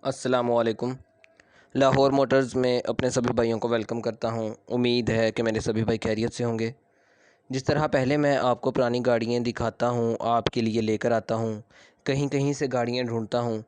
अस्सलामुअलैकुम। लाहौर मोटर्स में अपने सभी भाइयों को वेलकम करता हूं। उम्मीद है कि मेरे सभी भाई खैरियत से होंगे। जिस तरह पहले मैं आपको पुरानी गाड़ियां दिखाता हूं, आपके लिए लेकर आता हूं, कहीं कहीं से गाड़ियां ढूंढता हूं,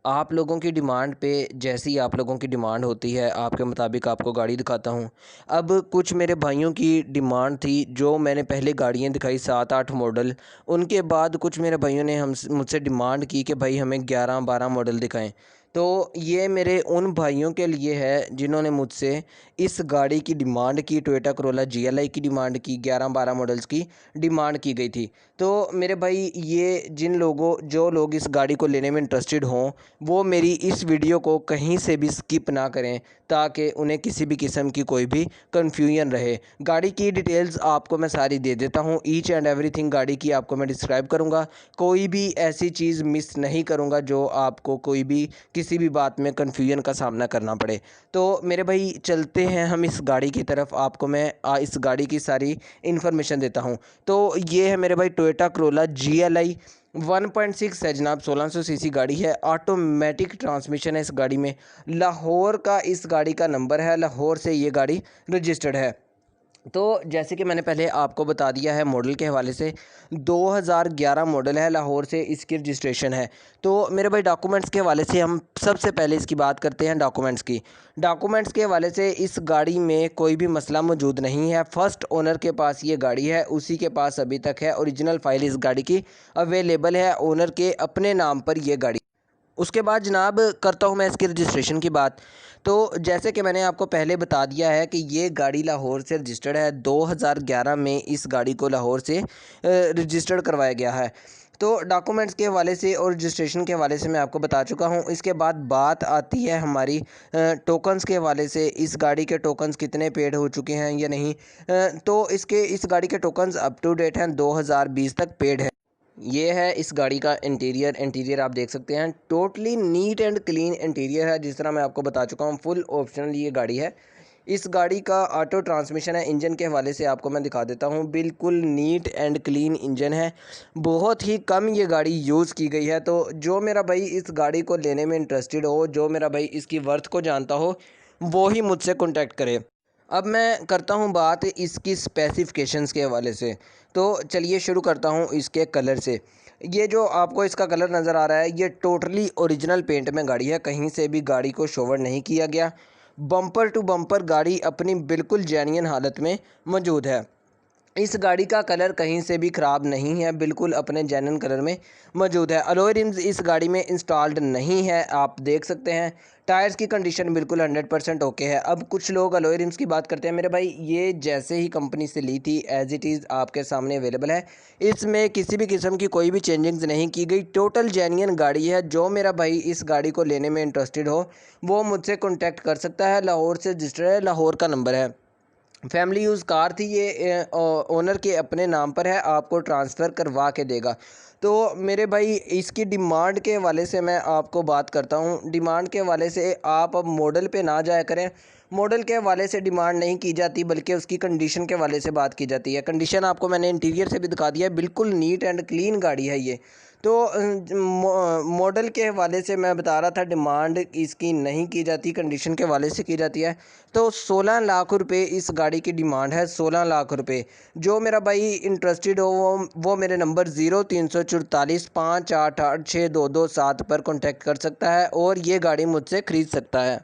आप लोगों की डिमांड पे जैसी आप लोगों की डिमांड होती है आपके मुताबिक आपको गाड़ी दिखाता हूं। अब कुछ मेरे भाइयों की डिमांड थी, जो मैंने पहले गाड़ियां दिखाई 7-8 मॉडल। उनके बाद कुछ मेरे भाइयों ने हम मुझसे डिमांड की कि भाई हमें 11-12 मॉडल दिखाएं। तो ये मेरे उन भाइयों के लिए है जिन्होंने मुझसे इस गाड़ी की डिमांड की, टोयोटा करोला GLI की डिमांड की, 11-12 मॉडल्स की डिमांड की गई थी। तो मेरे भाई, ये जो लोग इस गाड़ी को लेने में इंटरेस्टेड हों, वो मेरी इस वीडियो को कहीं से भी स्किप ना करें, ताकि उन्हें किसी भी किस्म की कोई भी कन्फ्यूजन रहे। गाड़ी की डिटेल्स आपको मैं सारी दे देता हूँ, ईच एंड एवरीथिंग गाड़ी की आपको मैं डिस्क्राइब करूँगा। कोई भी ऐसी चीज़ मिस नहीं करूँगा जो आपको कोई भी किसी भी बात में कन्फ्यूजन का सामना करना पड़े। तो मेरे भाई, चलते हैं हम इस गाड़ी की तरफ। आपको मैं इस गाड़ी की सारी इन्फॉर्मेशन देता हूं। तो ये है मेरे भाई टोयोटा करोला GLI 1.6 है जनाब, 1600 सीसी गाड़ी है। ऑटोमेटिक ट्रांसमिशन है इस गाड़ी में। लाहौर का इस गाड़ी का नंबर है, लाहौर से ये गाड़ी रजिस्टर्ड है। तो जैसे कि मैंने पहले आपको बता दिया है, मॉडल के हवाले से 2011 मॉडल है, लाहौर से इसकी रजिस्ट्रेशन है। तो मेरे भाई, डॉक्यूमेंट्स के हवाले से हम सबसे पहले इसकी बात करते हैं। डॉक्यूमेंट्स की, डॉक्यूमेंट्स के हवाले से इस गाड़ी में कोई भी मसला मौजूद नहीं है। फर्स्ट ओनर के पास ये गाड़ी है, उसी के पास अभी तक है। ओरिजिनल फाइल इस गाड़ी की अवेलेबल है, ओनर के अपने नाम पर ये गाड़ी। उसके बाद जनाब करता हूँ मैं इसकी रजिस्ट्रेशन की बात। तो जैसे कि मैंने आपको पहले बता दिया है कि ये गाड़ी लाहौर से रजिस्टर्ड है। 2011 में इस गाड़ी को लाहौर से रजिस्टर्ड करवाया गया है। तो डॉक्यूमेंट्स के हवाले से और रजिस्ट्रेशन के हवाले से मैं आपको बता चुका हूँ। इसके बाद बात आती है हमारी टोकन्स के हवाले से। इस गाड़ी के टोकन्स कितने पेड हो चुके हैं या नहीं। तो इस गाड़ी के टोकन्स अप टू डेट हैं, 2020 तक पेड है। ये है इस गाड़ी का इंटीरियर आप देख सकते हैं। Totally neat and clean interior है, जिस तरह मैं आपको बता चुका हूँ। फुल ऑप्शनल ये गाड़ी है। इस गाड़ी का ऑटो ट्रांसमिशन है। इंजन के हवाले से आपको मैं दिखा देता हूँ। बिल्कुल नीट एंड क्लीन इंजन है। बहुत ही कम ये गाड़ी यूज़ की गई है। तो जो मेरा भाई इस गाड़ी को लेने में इंटरेस्टेड हो, जो मेरा भाई इसकी वर्थ को जानता हो, वो ही मुझसे कॉन्टैक्ट करे। अब मैं करता हूँ बात इसकी स्पेसिफिकेशंस के हवाले से। तो चलिए शुरू करता हूँ इसके कलर से। ये जो आपको इसका कलर नज़र आ रहा है, ये टोटली ओरिजिनल पेंट में गाड़ी है, कहीं से भी गाड़ी को शोवर नहीं किया गया। बम्पर टू बम्पर गाड़ी अपनी बिल्कुल जेन्युइन हालत में मौजूद है। इस गाड़ी का कलर कहीं से भी ख़राब नहीं है, बिल्कुल अपने जेन्युइन कलर में मौजूद है। अलॉय रिम्स इस गाड़ी में इंस्टॉल्ड नहीं है, आप देख सकते हैं। टायर्स की कंडीशन बिल्कुल 100% ओके है। अब कुछ लोग अलॉय रिम्स की बात करते हैं। मेरे भाई, ये जैसे ही कंपनी से ली थी एज इट इज़ आपके सामने अवेलेबल है। इसमें किसी भी किस्म की कोई भी चेंजिंग्स नहीं की गई। टोटल जेन्युइन गाड़ी है। जो मेरा भाई इस गाड़ी को लेने में इंटरेस्टेड हो, वो मुझसे कॉन्टैक्ट कर सकता है। लाहौर से रजिस्टर्ड है, लाहौर का नंबर है। फैमिली यूज़ कार थी ये, ओनर के अपने नाम पर है, आपको ट्रांसफ़र करवा के देगा। तो मेरे भाई, इसकी डिमांड के हवाले से मैं आपको बात करता हूँ। डिमांड के हवाले से आप अब मॉडल पे ना जाया करें। मॉडल के हवाले से डिमांड नहीं की जाती, बल्कि उसकी कंडीशन के हवाले से बात की जाती है। कंडीशन आपको मैंने इंटीरियर से भी दिखा दिया है, बिल्कुल नीट एंड क्लीन गाड़ी है ये। तो मॉडल के हवाले से मैं बता रहा था, डिमांड इसकी नहीं की जाती, कंडीशन के हवाले से की जाती है। तो 16 लाख रुपए इस गाड़ी की डिमांड है, 16 लाख रुपए। जो मेरा भाई इंटरेस्टेड हो, वो मेरे नंबर 0344 588 6227 पर कॉन्टैक्ट कर सकता है और ये गाड़ी मुझसे ख़रीद सकता है।